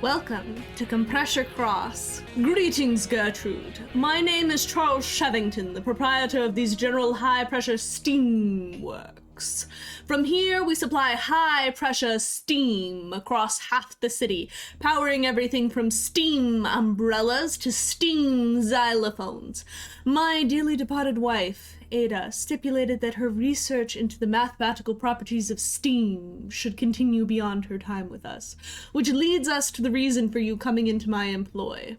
Welcome to ComPressure Cross. Greetings, Gertrude. My name is Charles Chavvington, the proprietor of these general high-pressure steam works. From here, we supply high-pressure steam across half the city, powering everything from steam umbrellas to steam xylophones. My dearly departed wife, Ada, stipulated that her research into the mathematical properties of steam should continue beyond her time with us, which leads us to the reason for you coming into my employ.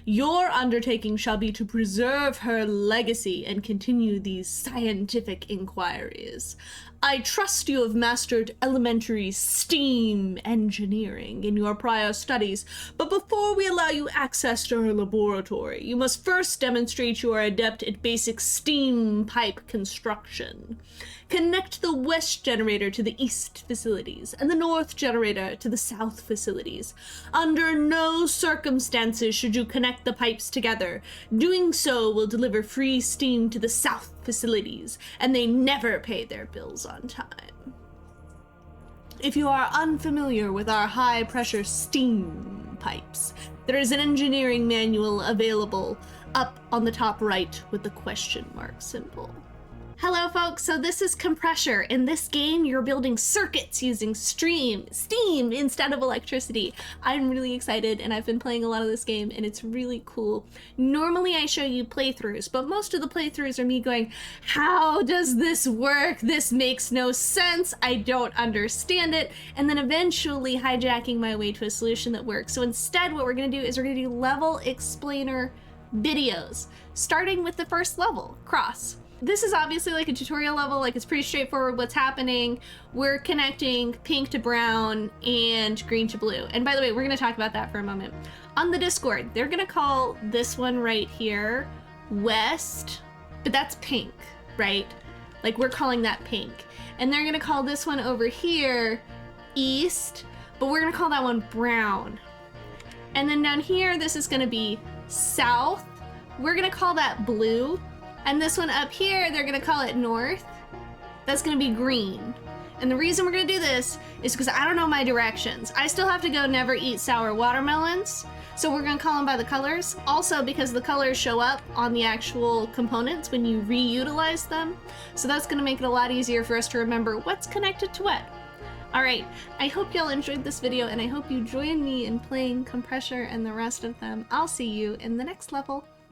Your undertaking shall be to preserve her legacy and continue these scientific inquiries. I trust you have mastered elementary steam engineering in your prior studies, but before we allow you access to her laboratory, you must first demonstrate you are adept at basic steam pipe construction. Connect the west generator to the east facilities and the north generator to the south facilities. Under no circumstances should you connect the pipes together. Doing so will deliver free steam to the south facilities, and they never pay their bills on time. If you are unfamiliar with our high-pressure steam pipes, there is an engineering manual available up on the top right with the question mark symbol. Hello folks, so this is ComPressure. In this game, you're building circuits using steam instead of electricity. I'm really excited and I've been playing a lot of this game and it's really cool. Normally I show you playthroughs, but most of the playthroughs are me going, how does this work? This makes no sense. I don't understand it. And then eventually hijacking my way to a solution that works. So instead what we're gonna do is we're gonna do level explainer videos, starting with the first level, Cross. This is obviously like a tutorial level, like it's pretty straightforward what's happening. We're connecting pink to brown and green to blue. And by the way, we're gonna talk about that for a moment. On the Discord, they're gonna call this one right here west, but that's pink, right? Like we're calling that pink. And they're gonna call this one over here east, but we're gonna call that one brown. And then down here, this is gonna be south. We're gonna call that blue. And this one up here, they're gonna call it north. That's gonna be green. And the reason we're gonna do this is because I don't know my directions. I still have to go never eat sour watermelons. So we're gonna call them by the colors. Also because the colors show up on the actual components when you reutilize them. So that's gonna make it a lot easier for us to remember what's connected to what. All right, I hope y'all enjoyed this video and I hope you join me in playing ComPressure and the rest of them. I'll see you in the next level.